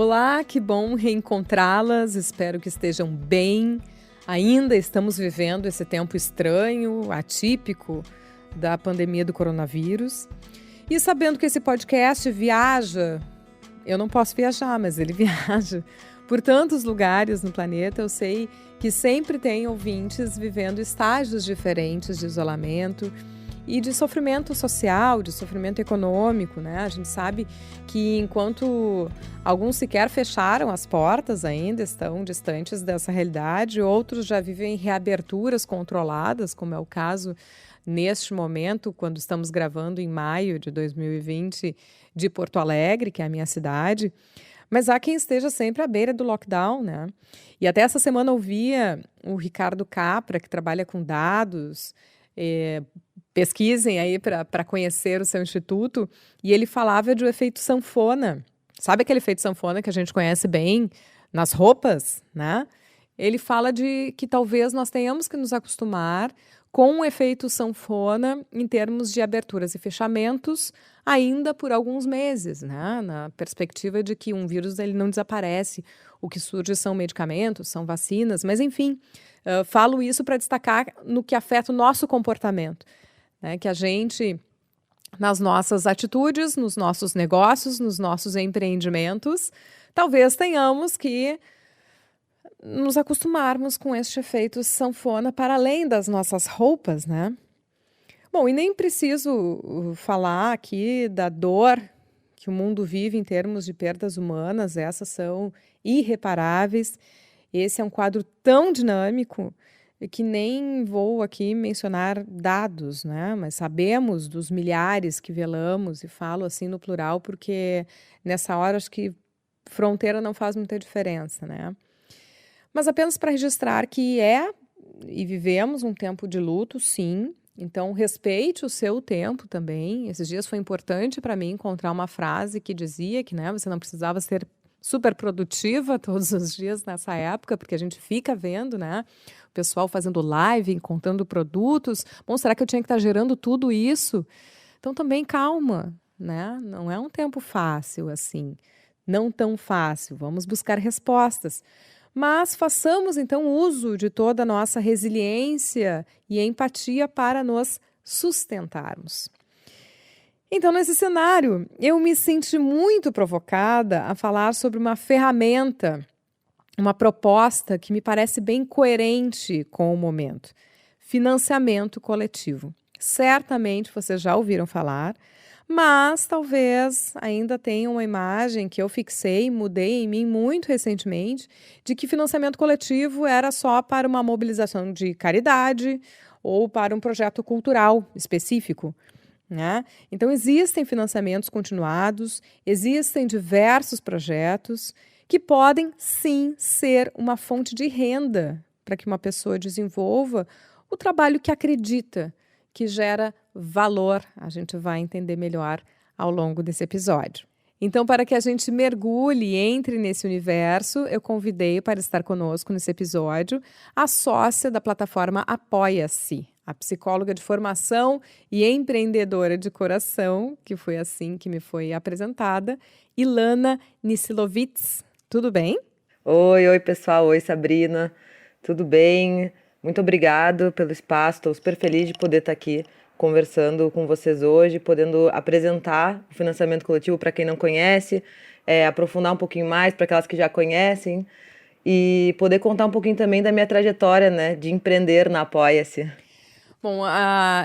Olá, que bom reencontrá-las, espero que estejam bem. Ainda estamos vivendo esse tempo estranho, atípico da pandemia do coronavírus. E sabendo que esse podcast viaja, eu não posso viajar, mas ele viaja por tantos lugares no planeta, eu sei que sempre tem ouvintes vivendo estágios diferentes de isolamento e de sofrimento social, de sofrimento econômico, né? A gente sabe que enquanto alguns sequer fecharam as portas ainda, estão distantes dessa realidade, outros já vivem reaberturas controladas, como é o caso neste momento, quando estamos gravando em maio de 2020 de Porto Alegre, que é a minha cidade. Mas há quem esteja sempre à beira do lockdown, né? E até essa semana eu ouvia o Ricardo Capra, que trabalha com dados, pesquisem aí para conhecer o seu instituto, e ele falava de um efeito sanfona. Sabe aquele efeito sanfona que a gente conhece bem nas roupas, né? Ele fala de que talvez nós tenhamos que nos acostumar com o efeito sanfona em termos de aberturas e fechamentos ainda por alguns meses, né? Na perspectiva de que um vírus ele não desaparece, o que surge são medicamentos, são vacinas, mas enfim, falo isso para destacar no que afeta o nosso comportamento, né? Que a gente, nas nossas atitudes, nos nossos negócios, nos nossos empreendimentos, talvez tenhamos que nos acostumarmos com este efeito sanfona para além das nossas roupas, né? Bom, e nem preciso falar aqui da dor que o mundo vive em termos de perdas humanas, essas são irreparáveis. Esse é um quadro tão dinâmico que nem vou aqui mencionar dados, né? Mas sabemos dos milhares que velamos, e falo assim no plural porque nessa hora acho que fronteira não faz muita diferença, né? Mas apenas para registrar que e vivemos um tempo de luto, sim. Então, respeite o seu tempo também. Esses dias foi importante para mim encontrar uma frase que dizia que, né, você não precisava ser super produtiva todos os dias nessa época, porque a gente fica vendo, né, o pessoal fazendo live, contando produtos. Bom, será que eu tinha que estar gerando tudo isso? Então, também calma, né? Não é um tempo fácil assim. Não tão fácil. Vamos buscar respostas. Mas façamos, então, uso de toda a nossa resiliência e empatia para nos sustentarmos. Então, nesse cenário, eu me senti muito provocada a falar sobre uma ferramenta, uma proposta que me parece bem coerente com o momento. Financiamento coletivo. Certamente vocês já ouviram falar, mas talvez ainda tenha uma imagem que eu fixei, mudei em mim muito recentemente, de que financiamento coletivo era só para uma mobilização de caridade ou para um projeto cultural específico, né? Então existem financiamentos continuados, existem diversos projetos que podem sim ser uma fonte de renda para que uma pessoa desenvolva o trabalho que acredita, que gera valor. A gente vai entender melhor ao longo desse episódio. Então, para que a gente mergulhe e entre nesse universo, eu convidei para estar conosco nesse episódio a sócia da plataforma Apoia-se, a psicóloga de formação e empreendedora de coração, que foi assim que me foi apresentada, Ilana Nisilovitz. Tudo bem? Oi, pessoal. Oi, Sabrina. Tudo bem? Muito obrigado pelo espaço. Estou super feliz de poder estar aqui conversando com vocês hoje, podendo apresentar o financiamento coletivo para quem não conhece, aprofundar um pouquinho mais para aquelas que já conhecem e poder contar um pouquinho também da minha trajetória, né, de empreender na Apoia-se. Bom,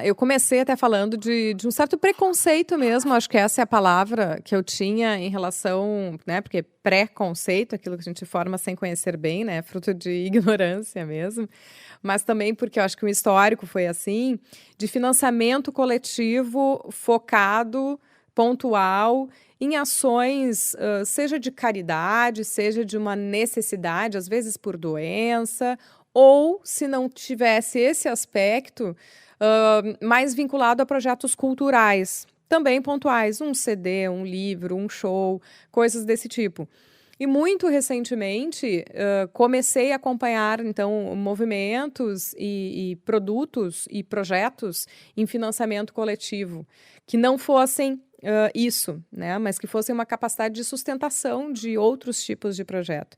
eu comecei até falando de um certo preconceito mesmo, acho que essa é a palavra que eu tinha em relação, né, porque preconceito, aquilo que a gente forma sem conhecer bem, né, fruto de ignorância mesmo, mas também porque eu acho que o histórico foi assim, de financiamento coletivo focado, pontual, em ações, seja de caridade, seja de uma necessidade, às vezes por doença, ou, se não tivesse esse aspecto, mais vinculado a projetos culturais, também pontuais, um CD, um livro, um show, coisas desse tipo. E muito recentemente, comecei a acompanhar, então, movimentos e produtos e projetos em financiamento coletivo, que não fossem isso, né? Mas que fossem uma capacidade de sustentação de outros tipos de projeto.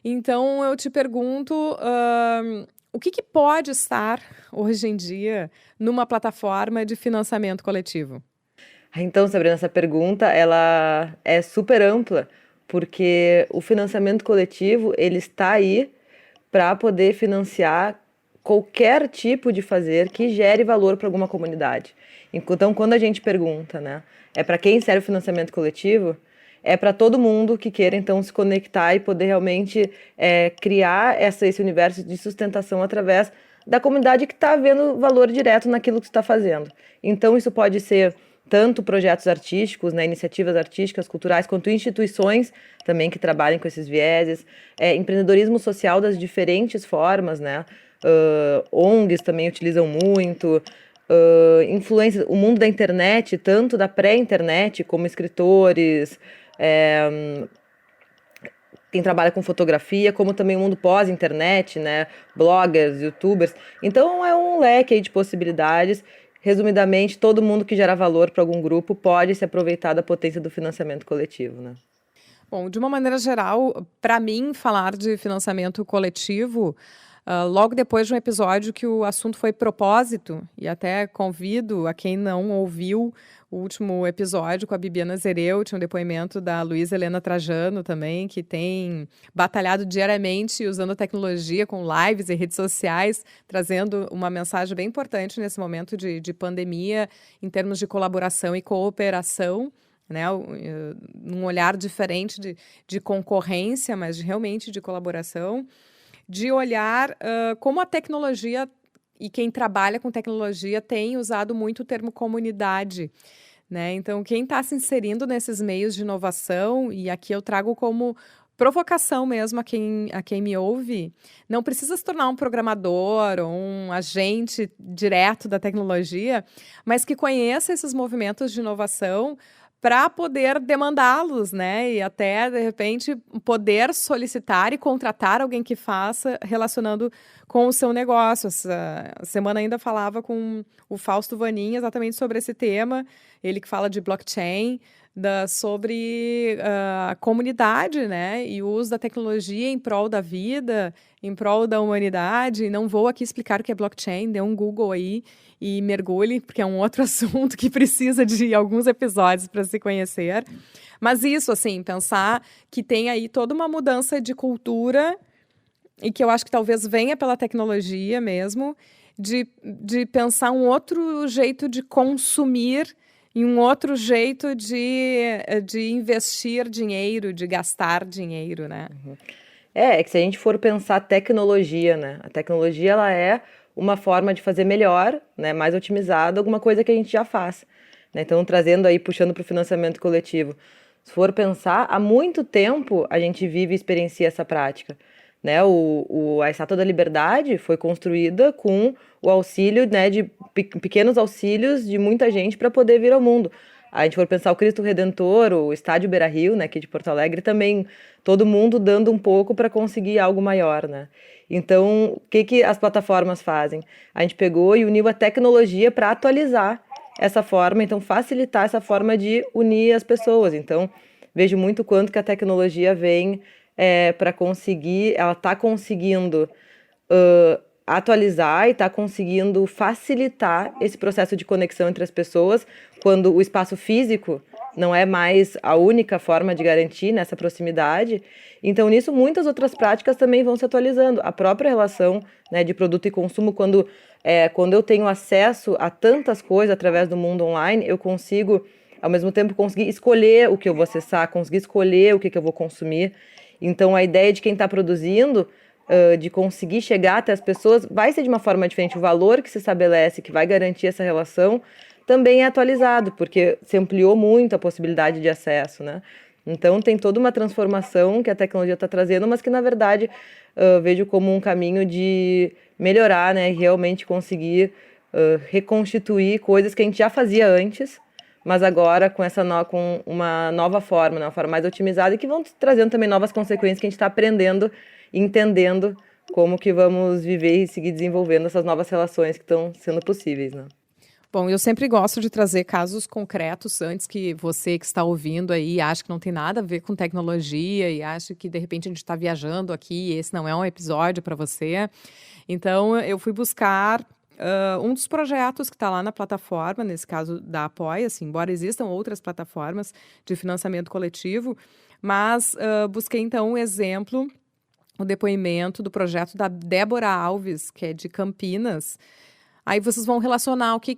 Então, eu te pergunto, o que pode estar, hoje em dia, numa plataforma de financiamento coletivo? Então, Sabrina, essa pergunta ela é super ampla, porque o financiamento coletivo ele está aí para poder financiar qualquer tipo de fazer que gere valor para alguma comunidade. Então, quando a gente pergunta, né, é para quem serve o financiamento coletivo? É para todo mundo que queira então se conectar e poder realmente criar esse universo de sustentação através da comunidade que está vendo valor direto naquilo que está fazendo. Então, isso pode ser tanto projetos artísticos, né, iniciativas artísticas, culturais, quanto instituições também que trabalhem com esses vieses, empreendedorismo social das diferentes formas, né, ONGs também utilizam muito, influência, o mundo da internet, tanto da pré-internet como escritores, quem trabalha com fotografia, como também o mundo pós-internet, né, bloggers, youtubers. Então é um leque aí de possibilidades. Resumidamente, todo mundo que gera valor para algum grupo pode se aproveitar da potência do financiamento coletivo, né? Bom, de uma maneira geral, para mim, falar de financiamento coletivo, logo depois de um episódio que o assunto foi propósito, e até convido a quem não ouviu o último episódio com a Bibiana Zereu, tinha um depoimento da Luísa Helena Trajano também, que tem batalhado diariamente usando a tecnologia com lives e redes sociais, trazendo uma mensagem bem importante nesse momento de pandemia, em termos de colaboração e cooperação, né, um olhar diferente de concorrência, mas realmente de colaboração, de olhar como a tecnologia e quem trabalha com tecnologia tem usado muito o termo comunidade, né? Então, quem está se inserindo nesses meios de inovação, e aqui eu trago como provocação mesmo a quem me ouve, não precisa se tornar um programador ou um agente direto da tecnologia, mas que conheça esses movimentos de inovação para poder demandá-los, né? E até, de repente, poder solicitar e contratar alguém que faça relacionando com o seu negócio. Essa semana ainda falava com o Fausto Vanin exatamente sobre esse tema, ele que fala de blockchain, sobre a comunidade, né? E o uso da tecnologia em prol da vida, em prol da humanidade. Não vou aqui explicar o que é blockchain, dê um Google aí e mergulhe, porque é um outro assunto que precisa de alguns episódios para se conhecer. Mas isso, assim, pensar que tem aí toda uma mudança de cultura e que eu acho que talvez venha pela tecnologia mesmo, de pensar um outro jeito de consumir e um outro jeito de investir dinheiro, de gastar dinheiro, né? É que se a gente for pensar tecnologia, né? A tecnologia, ela é uma forma de fazer melhor, né? Mais otimizada, alguma coisa que a gente já faz, né? Então, trazendo aí, puxando para o financiamento coletivo. Se for pensar, há muito tempo a gente vive e experiencia essa prática, né? A Estátua da Liberdade foi construída com o auxílio, né, de pequenos auxílios de muita gente para poder vir ao mundo. A gente for pensar o Cristo Redentor, o Estádio Beira-Rio, né, aqui de Porto Alegre, também todo mundo dando um pouco para conseguir algo maior, né? Então, o que as plataformas fazem? A gente pegou e uniu a tecnologia para atualizar essa forma, então facilitar essa forma de unir as pessoas. Então, vejo muito quanto que a tecnologia vem para conseguir, ela está conseguindo atualizar e está conseguindo facilitar esse processo de conexão entre as pessoas, quando o espaço físico não é mais a única forma de garantir nessa proximidade. Então, nisso, muitas outras práticas também vão se atualizando. A própria relação, né, de produto e consumo, quando eu tenho acesso a tantas coisas através do mundo online, eu consigo, ao mesmo tempo, conseguir escolher o que eu vou acessar, conseguir escolher o que eu vou consumir. Então, a ideia de quem está produzindo, de conseguir chegar até as pessoas, vai ser de uma forma diferente. O valor que se estabelece, que vai garantir essa relação, também é atualizado, porque se ampliou muito a possibilidade de acesso, né? Então, tem toda uma transformação que a tecnologia está trazendo, mas que, na verdade, vejo como um caminho de melhorar, né? E realmente conseguir reconstituir coisas que a gente já fazia antes, mas agora com uma nova forma, né? Uma forma mais otimizada e que vão trazendo também novas consequências que a gente está aprendendo e entendendo como que vamos viver e seguir desenvolvendo essas novas relações que estão sendo possíveis, né? Bom, eu sempre gosto de trazer casos concretos antes que você que está ouvindo aí ache que não tem nada a ver com tecnologia e ache que de repente a gente está viajando aqui e esse não é um episódio para você. Então, eu fui buscar um dos projetos que está lá na plataforma, nesse caso da Apoia-se, embora existam outras plataformas de financiamento coletivo, mas busquei então um exemplo, o depoimento do projeto da Débora Alves, que é de Campinas. Aí vocês vão relacionar o que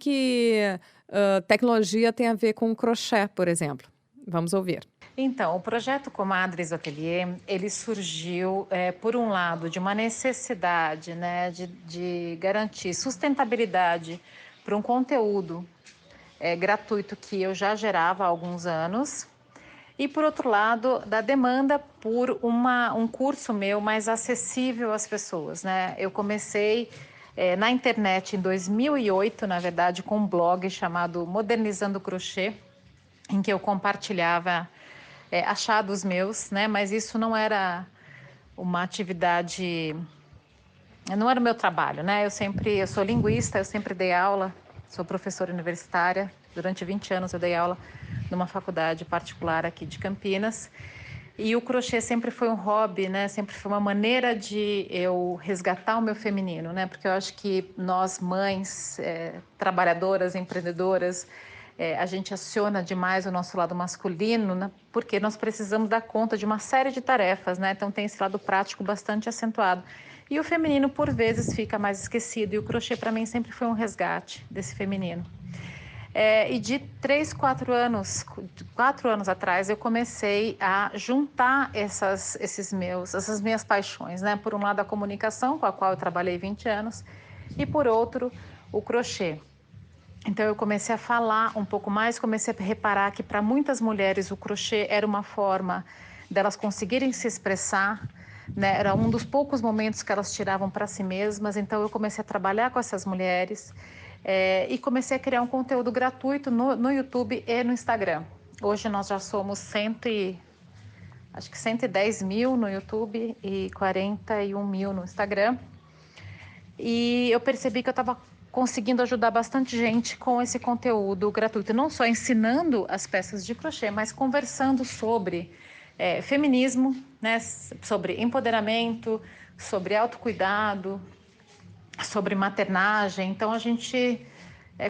tecnologia tem a ver com crochê, por exemplo. Vamos ouvir. Então, o projeto Comadres Atelier, ele surgiu, por um lado, de uma necessidade, né, de garantir sustentabilidade para um conteúdo gratuito que eu já gerava há alguns anos, e, por outro lado, da demanda por um curso meu mais acessível às pessoas, né? Eu comecei na internet em 2008, na verdade, com um blog chamado Modernizando Crochê, em que eu compartilhava achados meus, né? Mas isso não era uma atividade, não era o meu trabalho, né? Eu sou linguista, eu sempre dei aula, sou professora universitária, durante 20 anos eu dei aula numa faculdade particular aqui de Campinas. E o crochê sempre foi um hobby, né? Sempre foi uma maneira de eu resgatar o meu feminino, né? Porque eu acho que nós mães, trabalhadoras, empreendedoras, a gente aciona demais o nosso lado masculino, né? Porque nós precisamos dar conta de uma série de tarefas, né? Então tem esse lado prático bastante acentuado. E o feminino, por vezes, fica mais esquecido. E o crochê, para mim, sempre foi um resgate desse feminino. E de 4 anos atrás, eu comecei a juntar essas minhas paixões, né? Por um lado, a comunicação, com a qual eu trabalhei 20 anos, e por outro, o crochê. Então, eu comecei a falar um pouco mais, comecei a reparar que para muitas mulheres o crochê era uma forma delas conseguirem se expressar, né? Era um dos poucos momentos que elas tiravam para si mesmas. Então, eu comecei a trabalhar com essas mulheres e comecei a criar um conteúdo gratuito no YouTube e no Instagram. Hoje nós já somos acho que 110 mil no YouTube e 41 mil no Instagram. E eu percebi que eu estava conseguindo ajudar bastante gente com esse conteúdo gratuito, não só ensinando as peças de crochê, mas conversando sobre feminismo, né, sobre empoderamento, sobre autocuidado, sobre maternagem. Então a gente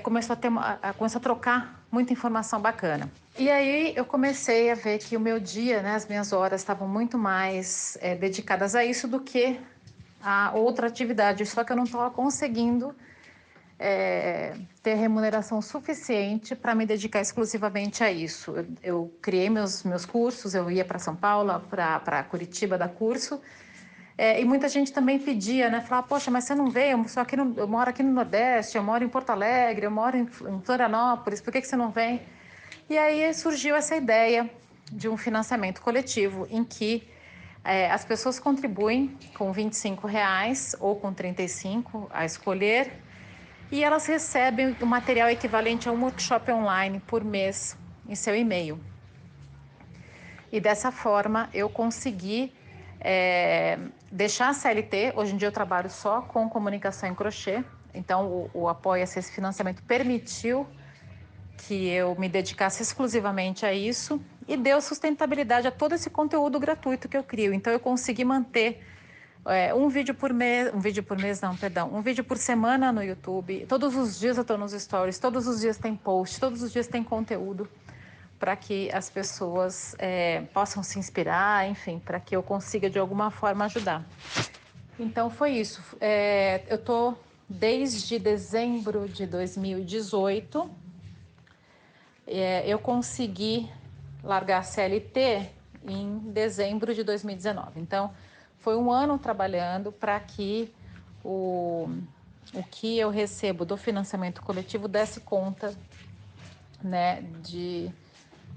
começou a trocar muita informação bacana. E aí eu comecei a ver que o meu dia, né, as minhas horas estavam muito mais dedicadas a isso do que a outra atividade, só que eu não estava conseguindo ter remuneração suficiente para me dedicar exclusivamente a isso. Eu criei meus cursos, eu ia para São Paulo, para Curitiba dar curso, e muita gente também pedia, né? Falava, poxa, mas você não veio? Eu moro aqui no Nordeste, eu moro em Porto Alegre, eu moro em Florianópolis, por que você não vem? E aí surgiu essa ideia de um financiamento coletivo em que as pessoas contribuem com R$ 25 ou com 35 a escolher, e elas recebem o material equivalente a um workshop online por mês em seu e-mail. E dessa forma eu consegui deixar a CLT. Hoje em dia eu trabalho só com comunicação em crochê, então o Apoia-se, esse financiamento permitiu que eu me dedicasse exclusivamente a isso e deu sustentabilidade a todo esse conteúdo gratuito que eu crio. Então eu consegui manter um vídeo por semana no YouTube. Todos os dias eu estou nos stories, todos os dias tem post, todos os dias tem conteúdo para que as pessoas possam se inspirar, enfim, para que eu consiga de alguma forma ajudar. Então foi isso. Eu estou desde dezembro de 2018. Eu consegui largar a CLT em dezembro de 2019. Então, foi um ano trabalhando para que o que eu recebo do financiamento coletivo desse conta, né, de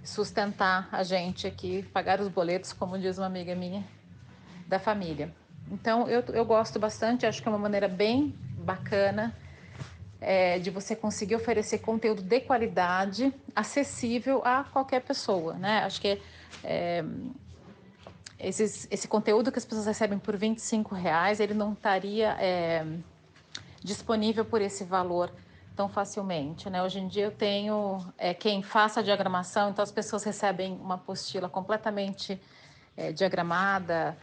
sustentar a gente aqui, pagar os boletos, como diz uma amiga minha, da família. Então, eu gosto bastante, acho que é uma maneira bem bacana de você conseguir oferecer conteúdo de qualidade, acessível a qualquer pessoa, né? Acho que esse conteúdo que as pessoas recebem por R$ 25, ele não estaria disponível por esse valor tão facilmente, né? Hoje em dia eu tenho quem faça a diagramação, então as pessoas recebem uma apostila completamente diagramada,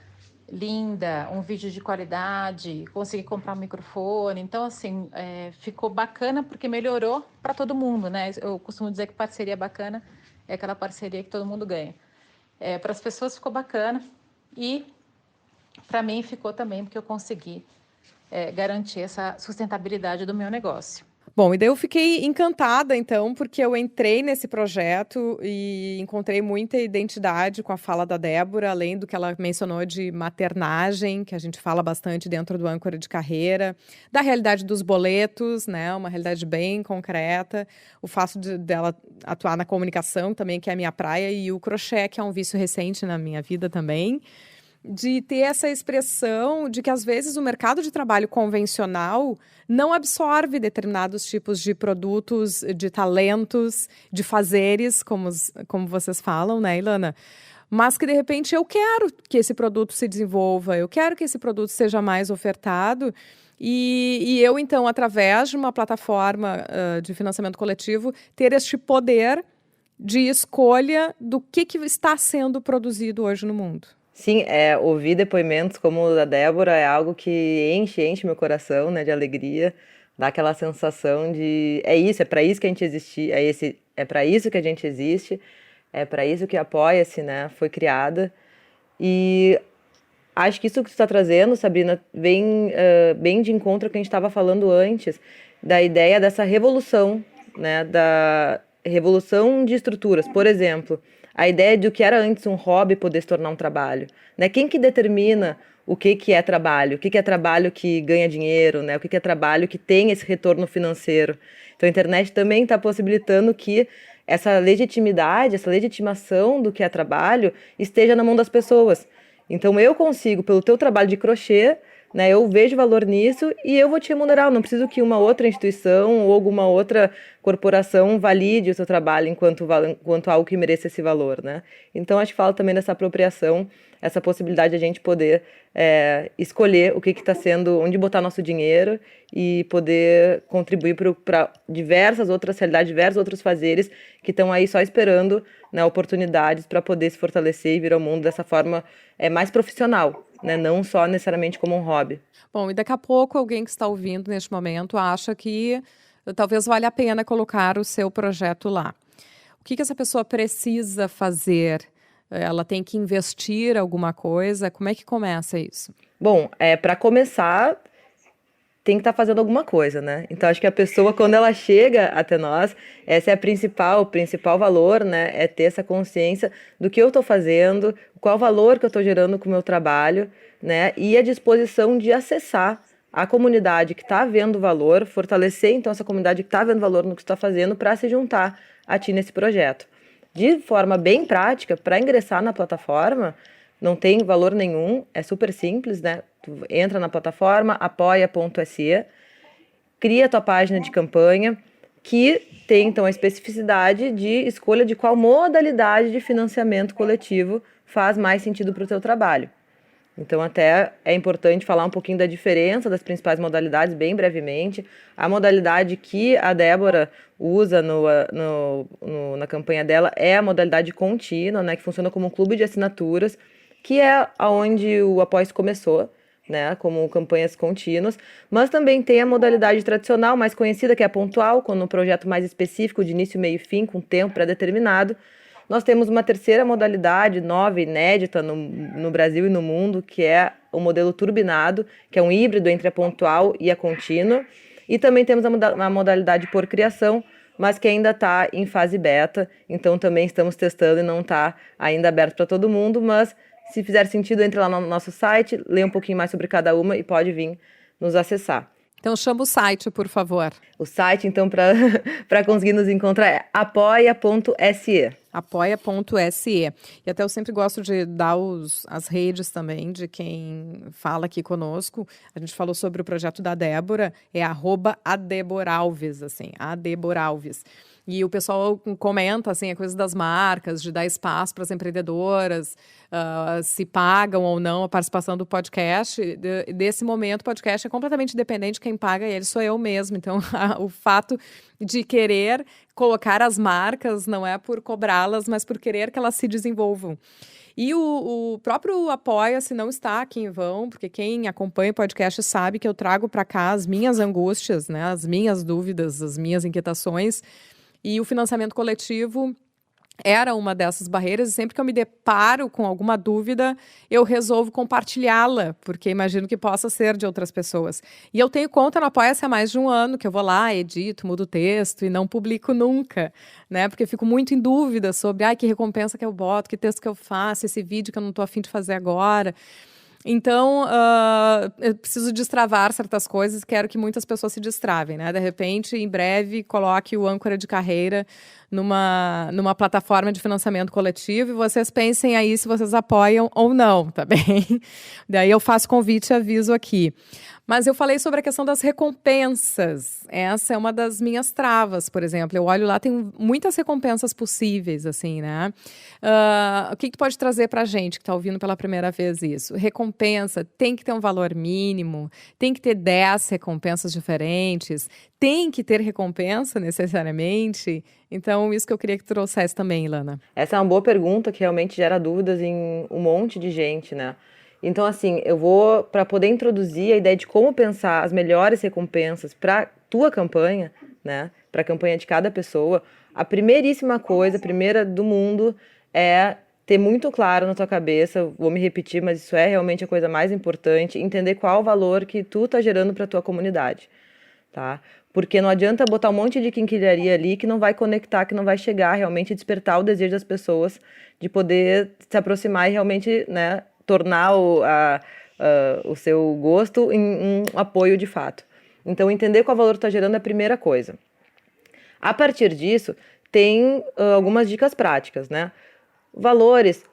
linda, um vídeo de qualidade, consegui comprar um microfone, então assim, ficou bacana porque melhorou para todo mundo, né? Eu costumo dizer que parceria bacana é aquela parceria que todo mundo ganha. Para as pessoas ficou bacana e para mim ficou também porque eu consegui garantir essa sustentabilidade do meu negócio. Bom, e daí eu fiquei encantada, então, porque eu entrei nesse projeto e encontrei muita identidade com a fala da Débora, além do que ela mencionou de maternagem, que a gente fala bastante dentro do âncora de carreira, da realidade dos boletos, né, uma realidade bem concreta, o fato dela atuar na comunicação também, que é a minha praia, e o crochê, que é um vício recente na minha vida também, de ter essa expressão de que, às vezes, o mercado de trabalho convencional não absorve determinados tipos de produtos, de talentos, de fazeres, como vocês falam, né, Ilana? Mas que, de repente, eu quero que esse produto se desenvolva, eu quero que esse produto seja mais ofertado. E eu, então, através de uma plataforma de financiamento coletivo, ter este poder de escolha do que está sendo produzido hoje no mundo. Sim, ouvir depoimentos como o da Débora é algo que enche meu coração, né, de alegria, dá aquela sensação de é para isso que a gente existe, é para isso que a gente existe, é para isso que a Apoia-se, né, foi criada. E acho que isso que tu está trazendo, Sabrina, vem bem de encontro ao que a gente estava falando antes, da ideia dessa revolução, né, da revolução de estruturas. Por exemplo, a ideia de o que era antes um hobby poder se tornar um trabalho, né? Quem que determina o que é trabalho? O que é trabalho que ganha dinheiro, né? O que é trabalho que tem esse retorno financeiro? Então a internet também está possibilitando que essa legitimidade, essa legitimação do que é trabalho esteja na mão das pessoas. Então eu consigo, pelo teu trabalho de crochê, né, eu vejo valor nisso e eu vou te remunerar. Eu não preciso que uma outra instituição ou alguma outra corporação valide o seu trabalho enquanto algo que mereça esse valor, né? Então, acho que fala também dessa apropriação, essa possibilidade de a gente poder escolher o que está sendo, onde botar nosso dinheiro e poder contribuir para diversas outras realidades, diversos outros fazeres que estão aí só esperando, né, oportunidades para poder se fortalecer e vir ao mundo dessa forma mais profissional, né? Não só necessariamente como um hobby. Bom, e daqui a pouco alguém que está ouvindo neste momento acha que talvez valha a pena colocar o seu projeto lá. O que essa pessoa precisa fazer? Ela tem que investir alguma coisa? Como é que começa isso? Bom, para começar, tem que estar fazendo alguma coisa, né? Então, acho que a pessoa, quando ela chega até nós, esse é o principal valor, né? É ter essa consciência do que eu estou fazendo, qual o valor que eu estou gerando com o meu trabalho, né? E a disposição de acessar a comunidade que está vendo valor, fortalecer, então, essa comunidade que está vendo valor no que está fazendo para se juntar a ti nesse projeto. De forma bem prática, para ingressar na plataforma, não tem valor nenhum, é super simples, né? Tu entra na plataforma, apoia.se, cria tua página de campanha, que tem, então, a especificidade de escolha de qual modalidade de financiamento coletivo faz mais sentido para o teu trabalho. Então, até é importante falar um pouquinho da diferença das principais modalidades, bem brevemente. A modalidade que a Débora usa na campanha dela é a modalidade contínua, né, que funciona como um clube de assinaturas, que é onde o Apoia-se começou, né, como campanhas contínuas, mas também tem a modalidade tradicional, mais conhecida, que é a pontual, quando um projeto mais específico, de início, meio e fim, com tempo pré-determinado. Nós temos uma terceira modalidade, nova, inédita no Brasil e no mundo, que é o modelo turbinado, que é um híbrido entre a pontual e a contínua. E também temos a modalidade por criação, mas que ainda está em fase beta, então também estamos testando e não está ainda aberto para todo mundo, mas se fizer sentido, entre lá no nosso site, lê um pouquinho mais sobre cada uma e pode vir nos acessar. Então chama o site, por favor. O site, então, para conseguir nos encontrar é apoia.se. apoia.se. E até eu sempre gosto de dar as redes também de quem fala aqui conosco. A gente falou sobre o projeto da Débora, é @adeboralves, assim, adeboralves. E o pessoal comenta, assim, a coisa das marcas, de dar espaço para as empreendedoras, se pagam ou não a participação do podcast. Desse momento, o podcast é completamente independente, quem paga ele sou eu mesmo. Então, o fato de querer colocar as marcas não é por cobrá-las, mas por querer que elas se desenvolvam. E o próprio Apoia-se não está aqui em vão, porque quem acompanha o podcast sabe que eu trago para cá as minhas angústias, né, as minhas dúvidas, as minhas inquietações. E o financiamento coletivo era uma dessas barreiras, e sempre que eu me deparo com alguma dúvida, eu resolvo compartilhá-la, porque imagino que possa ser de outras pessoas. E eu tenho conta no Apoia-se há mais de um ano, que eu vou lá, edito, mudo o texto e não publico nunca, né? Porque eu fico muito em dúvida sobre que recompensa que eu boto, que texto que eu faço, esse vídeo que eu não estou a fim de fazer agora. Então, eu preciso destravar certas coisas, quero que muitas pessoas se destravem, né? De repente, em breve, coloque o âncora de carreira numa plataforma de financiamento coletivo e vocês pensem aí se vocês apoiam ou não, tá bem? Daí eu faço convite e aviso aqui. Mas eu falei sobre a questão das recompensas. Essa é uma das minhas travas, por exemplo. Eu olho lá, tem muitas recompensas possíveis, assim, né? O que tu pode trazer pra gente que tá ouvindo pela primeira vez isso? Recompensa tem que ter um valor mínimo, tem que ter 10 recompensas diferentes, tem que ter recompensa necessariamente? Então, isso que eu queria que tu trouxesse também, Ilana. Essa é uma boa pergunta que realmente gera dúvidas em um monte de gente, né? Então, assim, eu vou, para poder introduzir a ideia de como pensar as melhores recompensas para tua campanha, né? Para a campanha de cada pessoa, a primeiríssima coisa, a primeira do mundo, é ter muito claro na tua cabeça, vou me repetir, mas isso é realmente a coisa mais importante, entender qual o valor que tu tá gerando para tua comunidade, tá? Porque não adianta botar um monte de quinquilharia ali que não vai conectar, que não vai chegar realmente a despertar o desejo das pessoas de poder se aproximar e realmente, né, tornar o seu gosto em um apoio de fato. Então, entender qual valor está gerando é a primeira coisa. A partir disso, tem algumas dicas práticas, né? Valores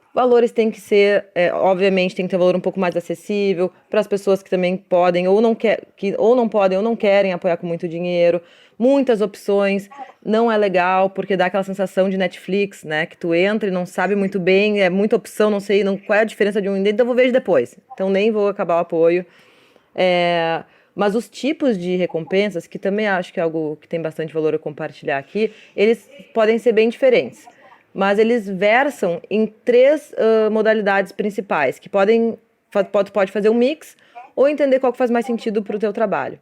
têm que ser, obviamente, tem que ter um valor um pouco mais acessível para as pessoas que também podem ou não podem ou não querem apoiar com muito dinheiro. Muitas opções, não é legal, porque dá aquela sensação de Netflix, né? Que tu entra e não sabe muito bem, é muita opção, não sei qual é a diferença de um e então eu vou ver depois. Então nem vou acabar o apoio. Mas os tipos de recompensas, que também acho que é algo que tem bastante valor eu compartilhar aqui, eles podem ser bem diferentes. Mas eles versam em 3 modalidades principais, que pode fazer um mix ou entender qual que faz mais sentido para o teu trabalho.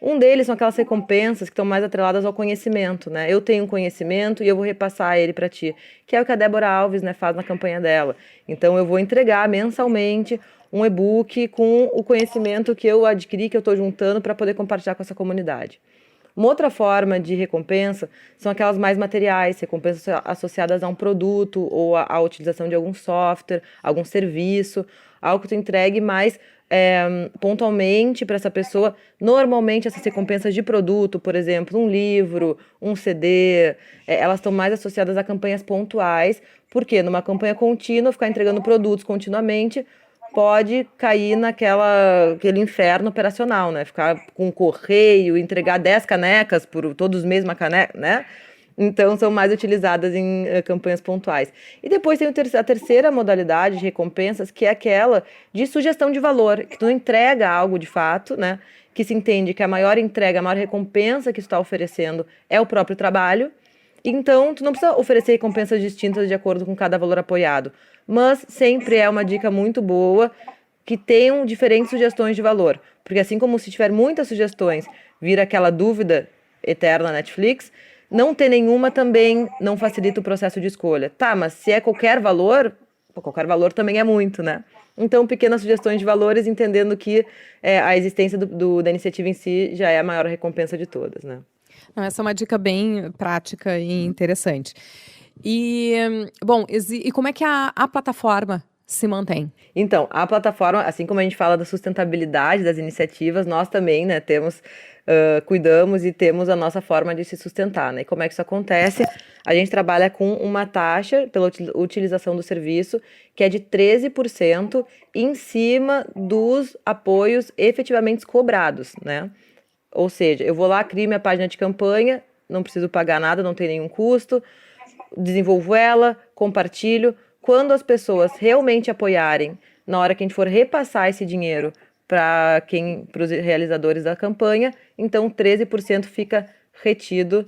Um deles são aquelas recompensas que estão mais atreladas ao conhecimento, né? Eu tenho um conhecimento e eu vou repassar ele para ti, que é o que a Débora Alves, né, faz na campanha dela. Então, eu vou entregar mensalmente um e-book com o conhecimento que eu adquiri, que eu estou juntando para poder compartilhar com essa comunidade. Uma outra forma de recompensa são aquelas mais materiais, recompensas associadas a um produto ou à utilização de algum software, algum serviço, algo que tu entregue mais pontualmente para essa pessoa. Normalmente essas recompensas de produto, por exemplo, um livro, um CD, elas estão mais associadas a campanhas pontuais, porque numa campanha contínua, ficar entregando produtos continuamente pode cair naquele inferno operacional, né? Ficar com correio, entregar 10 canecas por todos os meses uma caneca, né? Então, são mais utilizadas em campanhas pontuais. E depois tem a terceira modalidade de recompensas, que é aquela de sugestão de valor, que tu entrega algo de fato, né? Que se entende que a maior entrega, a maior recompensa que tu está oferecendo é o próprio trabalho. Então, tu não precisa oferecer recompensas distintas de acordo com cada valor apoiado. Mas sempre é uma dica muito boa que tenham diferentes sugestões de valor. Porque assim como se tiver muitas sugestões, vira aquela dúvida eterna na Netflix, não ter nenhuma também não facilita o processo de escolha. Tá, mas se é qualquer valor também é muito, né? Então, pequenas sugestões de valores, entendendo que a existência da iniciativa em si já é a maior recompensa de todas, né? Não, essa é uma dica bem prática e interessante. E, bom, e como é que a plataforma se mantém? Então, a plataforma, assim como a gente fala da sustentabilidade das iniciativas, nós também, né, temos cuidamos e temos a nossa forma de se sustentar, né? E como é que isso acontece? A gente trabalha com uma taxa pela utilização do serviço que é de 13% em cima dos apoios efetivamente cobrados, né? Ou seja, eu vou lá, crio minha página de campanha, não preciso pagar nada, não tem nenhum custo, desenvolvo ela, compartilho. Quando as pessoas realmente apoiarem, na hora que a gente for repassar esse dinheiro para os realizadores da campanha, então 13% fica retido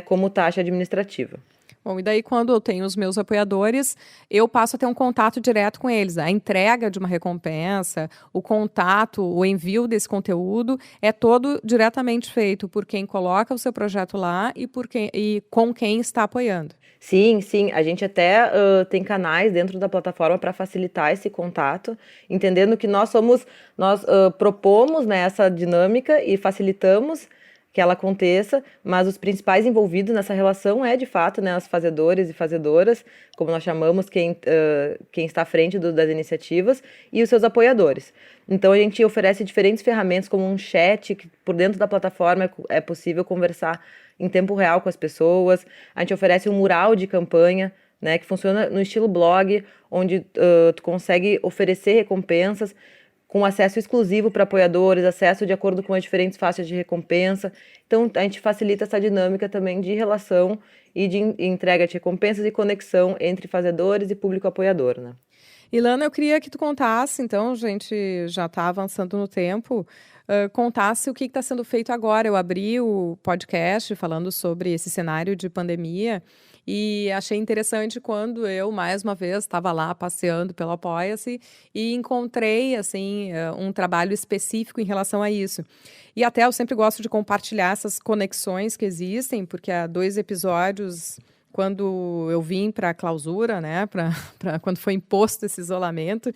como taxa administrativa. Bom, e daí quando eu tenho os meus apoiadores, eu passo a ter um contato direto com eles. A entrega de uma recompensa, o contato, o envio desse conteúdo é todo diretamente feito por quem coloca o seu projeto lá e com quem está apoiando. Sim, sim. A gente até tem canais dentro da plataforma para facilitar esse contato, entendendo que nós propomos, né, essa dinâmica e facilitamos que ela aconteça, mas os principais envolvidos nessa relação de fato, né, os fazedores e fazedoras, como nós chamamos, quem está à frente das iniciativas, e os seus apoiadores. Então, a gente oferece diferentes ferramentas, como um chat, que por dentro da plataforma é possível conversar em tempo real com as pessoas. A gente oferece um mural de campanha, né, que funciona no estilo blog, onde tu consegue oferecer recompensas com acesso exclusivo para apoiadores, acesso de acordo com as diferentes faixas de recompensa. Então, a gente facilita essa dinâmica também de relação e de entrega de recompensas e conexão entre fazedores e público apoiador, né? Ilana, eu queria que tu contasse, então, a gente já está avançando no tempo, contasse o que está sendo feito agora. Eu abri o podcast falando sobre esse cenário de pandemia e achei interessante quando eu, mais uma vez, estava lá passeando pelo Apoia-se e encontrei, assim, um trabalho específico em relação a isso. E até eu sempre gosto de compartilhar essas conexões que existem, porque há 2 episódios, quando eu vim para a clausura, né, quando foi imposto esse isolamento,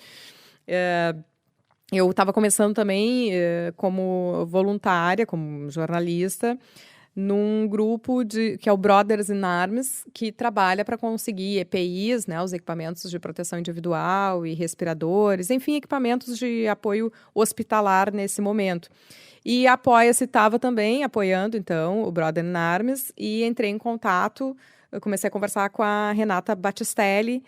eu estava começando também como voluntária, como jornalista, num grupo que é o Brothers in Arms, que trabalha para conseguir EPIs, né, os equipamentos de proteção individual e respiradores, enfim, equipamentos de apoio hospitalar nesse momento. E a Apoia-se estava também apoiando, então, o Brothers in Arms, e entrei em contato, eu comecei a conversar com a Renata Battistelli,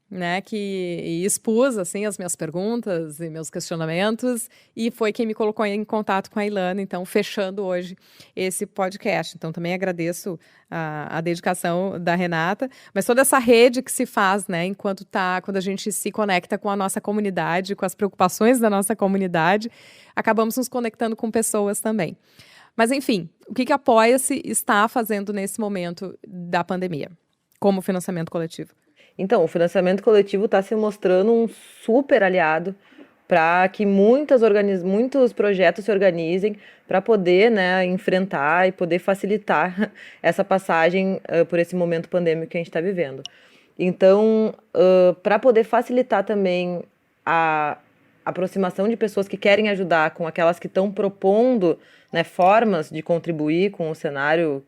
né, e expus, assim, as minhas perguntas e meus questionamentos, e foi quem me colocou em contato com a Ilana, então, fechando hoje esse podcast. Então, também agradeço a dedicação da Renata, mas toda essa rede que se faz, né, quando a gente se conecta com a nossa comunidade, com as preocupações da nossa comunidade, acabamos nos conectando com pessoas também. Mas, enfim, o que a Apoia-se está fazendo nesse momento da pandemia, como financiamento coletivo? Então, o financiamento coletivo está se mostrando um super aliado para que muitos projetos se organizem para poder, né, enfrentar e poder facilitar essa passagem por esse momento pandêmico que a gente está vivendo. Então, para poder facilitar também a aproximação de pessoas que querem ajudar com aquelas que estão propondo, né, formas de contribuir com o cenário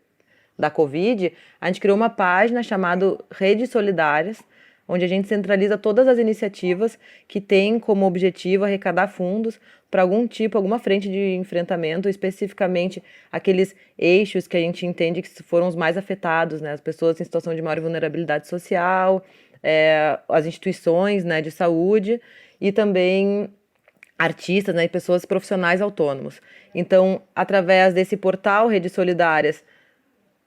da Covid, a gente criou uma página chamada Redes Solidárias, onde a gente centraliza todas as iniciativas que têm como objetivo arrecadar fundos para alguma frente de enfrentamento, especificamente aqueles eixos que a gente entende que foram os mais afetados, né? As pessoas em situação de maior vulnerabilidade social, as instituições, né, de saúde e também artistas, né, e pessoas profissionais autônomos. Então, através desse portal Redes Solidárias,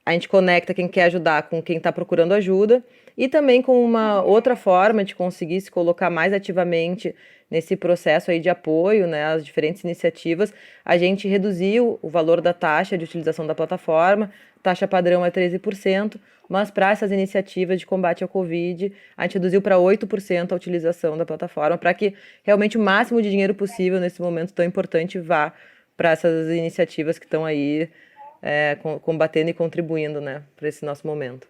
a gente conecta quem quer ajudar com quem está procurando ajuda e também com uma outra forma de conseguir se colocar mais ativamente nesse processo aí de apoio, né, às diferentes iniciativas. A gente reduziu o valor da taxa de utilização da plataforma, taxa padrão é 13%, mas para essas iniciativas de combate ao Covid, a gente reduziu para 8% a utilização da plataforma, para que realmente o máximo de dinheiro possível nesse momento tão importante vá para essas iniciativas que estão aí combatendo e contribuindo, né, para esse nosso momento.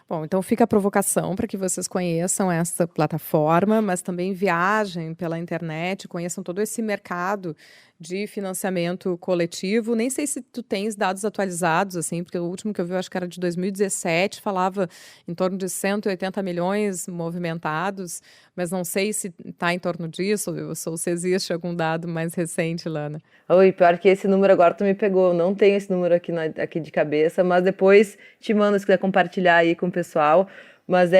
Bom, então fica a provocação para que vocês conheçam essa plataforma, mas também viajem pela internet, conheçam todo esse mercado de financiamento coletivo. Nem sei se tu tens dados atualizados, assim, porque o último que eu vi, eu acho que era de 2017, falava em torno de 180 milhões movimentados, mas não sei se está em torno disso, ou se existe algum dado mais recente, Lana. Oi, pior que esse número agora tu me pegou. Eu não tenho esse número aqui de cabeça, mas depois te mando se quiser compartilhar aí com o pessoal. Mas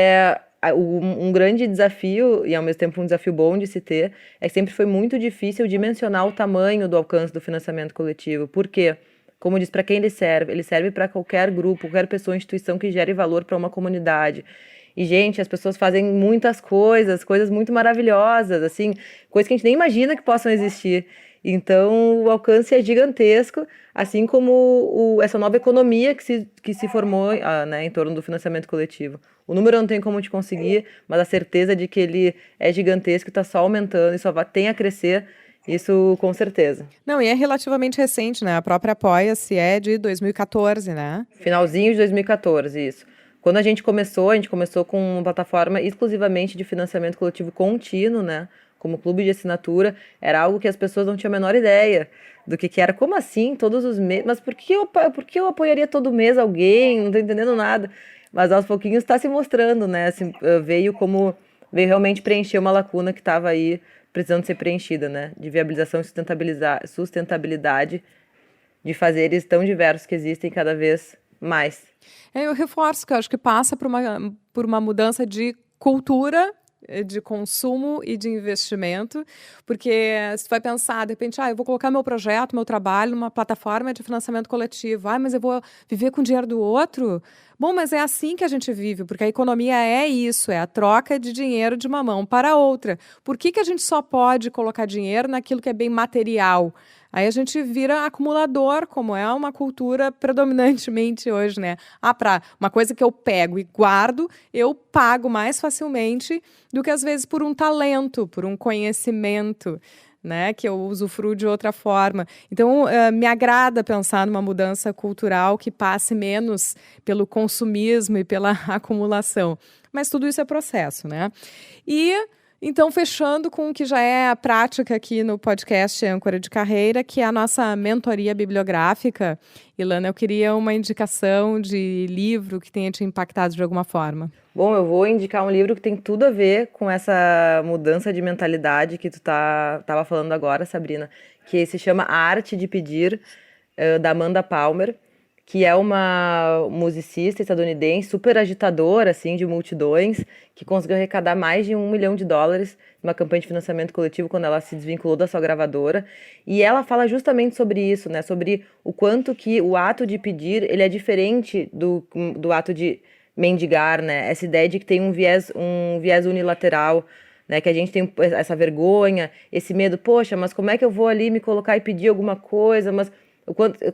um grande desafio, e ao mesmo tempo um desafio bom de se ter, é que sempre foi muito difícil dimensionar o tamanho do alcance do financiamento coletivo. Por quê? Como diz, para quem ele serve? Ele serve para qualquer grupo, qualquer pessoa, instituição que gere valor para uma comunidade. E, gente, as pessoas fazem muitas coisas muito maravilhosas, assim, coisas que a gente nem imagina que possam existir. Então, o alcance é gigantesco, assim como essa nova economia que se formou, né, em torno do financiamento coletivo. O número eu não tenho como te conseguir, mas a certeza de que ele é gigantesco e está só aumentando e só tem a crescer, isso com certeza. Não, e é relativamente recente, né? A própria Apoia-se é de 2014, né? Finalzinho de 2014, isso. Quando a gente começou com uma plataforma exclusivamente de financiamento coletivo contínuo, né? Como clube de assinatura, era algo que as pessoas não tinham a menor ideia do que era. Como assim, todos os meses? Mas por que eu apoiaria todo mês alguém? Não estou entendendo nada. Mas aos pouquinhos está se mostrando, né? Assim, veio realmente preencher uma lacuna que estava aí precisando ser preenchida, né? De viabilização e sustentabilidade de fazeres tão diversos que existem cada vez mais. Eu reforço que eu acho que passa por uma mudança de cultura, de consumo e de investimento, porque se tu vai pensar, de repente, eu vou colocar meu projeto, meu trabalho numa plataforma de financiamento coletivo, mas eu vou viver com o dinheiro do outro? Bom, mas é assim que a gente vive, porque a economia é isso, é a troca de dinheiro de uma mão para outra. Por que a gente só pode colocar dinheiro naquilo que é bem material? Aí a gente vira acumulador, como é uma cultura predominantemente hoje, né? Para uma coisa que eu pego e guardo, eu pago mais facilmente do que às vezes por um talento, por um conhecimento, né? Que eu usufruo de outra forma. Então, me agrada pensar numa mudança cultural que passe menos pelo consumismo e pela acumulação. Mas tudo isso é processo, né? Então, fechando com o que já é a prática aqui no podcast Âncora de Carreira, que é a nossa mentoria bibliográfica. Ilana, eu queria uma indicação de livro que tenha te impactado de alguma forma. Bom, eu vou indicar um livro que tem tudo a ver com essa mudança de mentalidade que tu tava falando agora, Sabrina, que se chama A Arte de Pedir, da Amanda Palmer, que é uma musicista estadunidense, super agitadora, assim, de multidões, que conseguiu arrecadar mais de $1 milhão numa campanha de financiamento coletivo quando ela se desvinculou da sua gravadora. E ela fala justamente sobre isso, né? Sobre o quanto que o ato de pedir, ele é diferente do ato de mendigar, né? Essa ideia de que tem um viés unilateral, né? Que a gente tem essa vergonha, esse medo, poxa, mas como é que eu vou ali me colocar e pedir alguma coisa, mas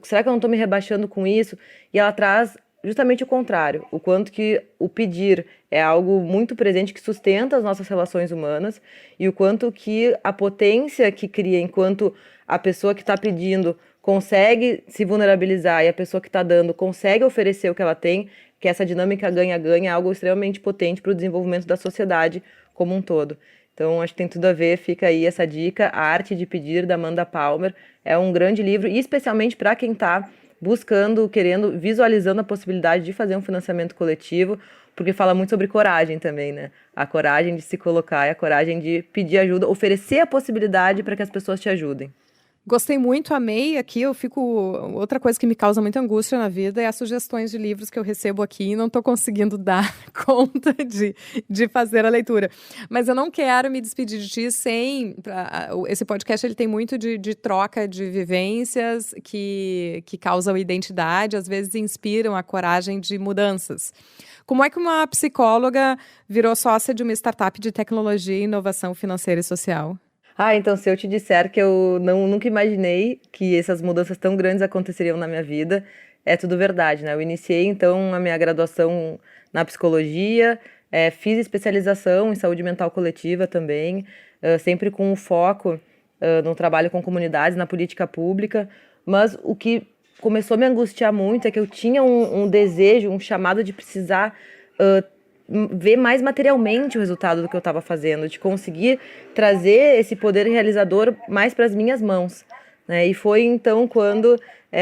será que eu não estou me rebaixando com isso? E ela traz justamente o contrário, o quanto que o pedir é algo muito presente que sustenta as nossas relações humanas e o quanto que a potência que cria enquanto a pessoa que está pedindo consegue se vulnerabilizar e a pessoa que está dando consegue oferecer o que ela tem, que essa dinâmica ganha-ganha é algo extremamente potente para o desenvolvimento da sociedade como um todo. Então, acho que tem tudo a ver, fica aí essa dica, A Arte de Pedir, da Amanda Palmer. É um grande livro, e especialmente para quem está buscando, querendo, visualizando a possibilidade de fazer um financiamento coletivo, porque fala muito sobre coragem também, né? A coragem de se colocar e a coragem de pedir ajuda, oferecer a possibilidade para que as pessoas te ajudem. Gostei muito, amei aqui, outra coisa que me causa muita angústia na vida é as sugestões de livros que eu recebo aqui e não estou conseguindo dar conta de fazer a leitura. Mas eu não quero me despedir de ti sem... Esse podcast ele tem muito de troca de vivências que causam identidade, às vezes inspiram a coragem de mudanças. Como é que uma psicóloga virou sócia de uma startup de tecnologia e inovação financeira e social? Então se eu te disser que eu nunca imaginei que essas mudanças tão grandes aconteceriam na minha vida, é tudo verdade, né? Eu iniciei, então, a minha graduação na psicologia, fiz especialização em saúde mental coletiva também, sempre com o foco no trabalho com comunidades, na política pública, mas o que começou a me angustiar muito é que eu tinha um desejo, um chamado de precisar ver mais materialmente o resultado do que eu estava fazendo, de conseguir trazer esse poder realizador mais para as minhas mãos, né? E foi então quando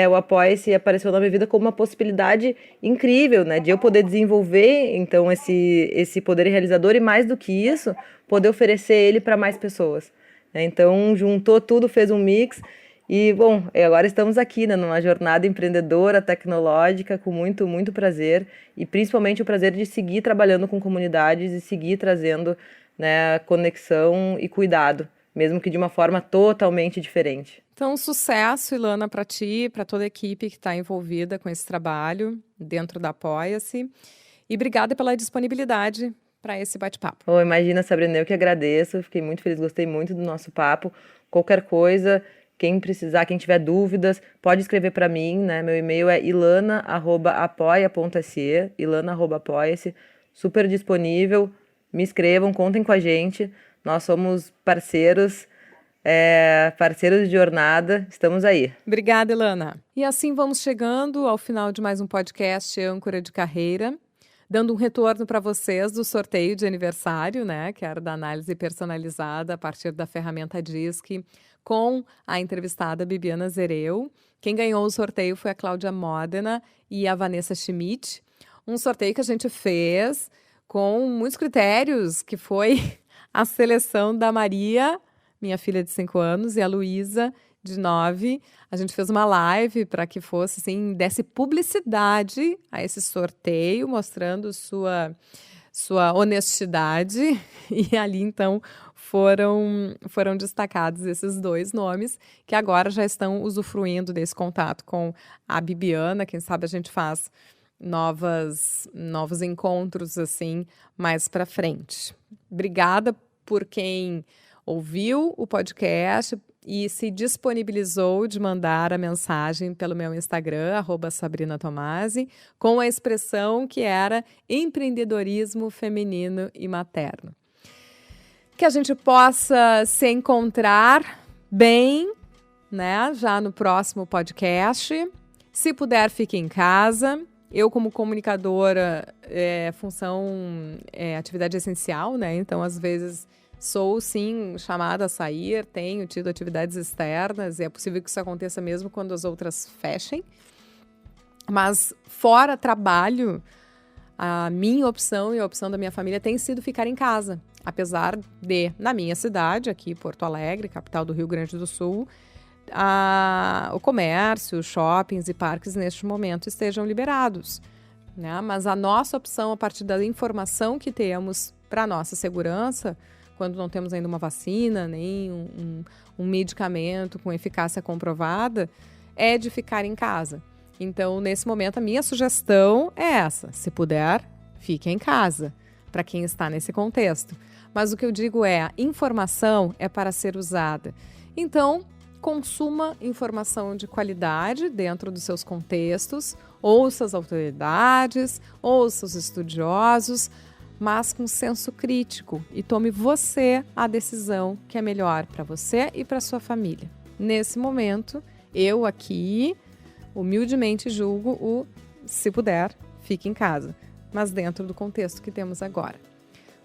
o Apoia-se apareceu na minha vida como uma possibilidade incrível, né? De eu poder desenvolver então esse poder realizador e, mais do que isso, poder oferecer ele para mais pessoas, né? Então juntou tudo, fez um mix. E, bom, agora estamos aqui, né, numa jornada empreendedora, tecnológica, com muito, muito prazer, e principalmente o prazer de seguir trabalhando com comunidades e seguir trazendo, né, conexão e cuidado, mesmo que de uma forma totalmente diferente. Então, sucesso, Ilana, para ti, para toda a equipe que está envolvida com esse trabalho dentro da Apoia-se. E obrigada pela disponibilidade para esse bate-papo. Oh, imagina, Sabrina, eu que agradeço, fiquei muito feliz, gostei muito do nosso papo. Qualquer coisa, quem precisar, quem tiver dúvidas, pode escrever para mim, né? Meu e-mail é ilana@apoia.se, ilana@apoia.se, super disponível. Me escrevam, contem com a gente. Nós somos parceiros de jornada, estamos aí. Obrigada, Ilana. E assim vamos chegando ao final de mais um podcast Âncora de Carreira, dando um retorno para vocês do sorteio de aniversário, né, que era da análise personalizada a partir da ferramenta DISC, com a entrevistada Bibiana Zereu. Quem ganhou o sorteio foi a Cláudia Modena e a Vanessa Schmidt. Um sorteio que a gente fez com muitos critérios, que foi a seleção da Maria, minha filha de 5 anos, e a Luísa, de 9. A gente fez uma live para que fosse, assim, desse publicidade a esse sorteio, mostrando sua honestidade. E ali, então, foram destacados esses 2 nomes, que agora já estão usufruindo desse contato com a Bibiana. Quem sabe a gente faz novos encontros, assim, mais para frente. Obrigada por quem ouviu o podcast e se disponibilizou de mandar a mensagem pelo meu Instagram, @SabrinaTomasi, com a expressão que era empreendedorismo feminino e materno. Que a gente possa se encontrar bem, né, já no próximo podcast. Se puder, fique em casa. Eu, como comunicadora, atividade essencial, né? Então, às vezes, sou, sim, chamada a sair, tenho tido atividades externas, e é possível que isso aconteça mesmo quando as outras fechem. Mas, fora trabalho, a minha opção e a opção da minha família tem sido ficar em casa. Apesar de, na minha cidade, aqui, Porto Alegre, capital do Rio Grande do Sul, o comércio, shoppings e parques, neste momento, estejam liberados, né? Mas a nossa opção, a partir da informação que temos para a nossa segurança, quando não temos ainda uma vacina, nem um medicamento com eficácia comprovada, é de ficar em casa. Então, nesse momento, a minha sugestão é essa. Se puder, fique em casa, para quem está nesse contexto. Mas o que eu digo é, a informação é para ser usada. Então, consuma informação de qualidade dentro dos seus contextos, ouça as autoridades, ouça os estudiosos, mas com senso crítico, e tome você a decisão que é melhor para você e para sua família. Nesse momento, eu aqui humildemente julgo se puder, fique em casa, mas dentro do contexto que temos agora.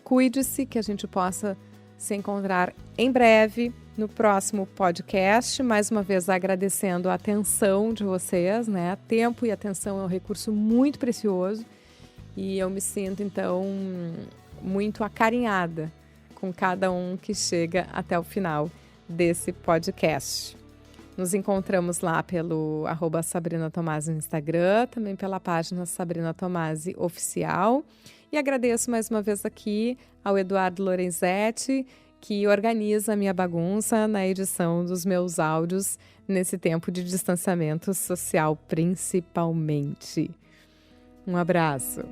Cuide-se, que a gente possa se encontrar em breve no próximo podcast. Mais uma vez agradecendo a atenção de vocês, né? Tempo e atenção é um recurso muito precioso e eu me sinto, então, muito acarinhada com cada um que chega até o final desse podcast. Nos encontramos lá pelo @SabrinaTomasi no Instagram, também pela página Sabrina Tomasi Oficial. E agradeço mais uma vez aqui ao Eduardo Lorenzetti, que organiza a minha bagunça na edição dos meus áudios nesse tempo de distanciamento social, principalmente. Um abraço.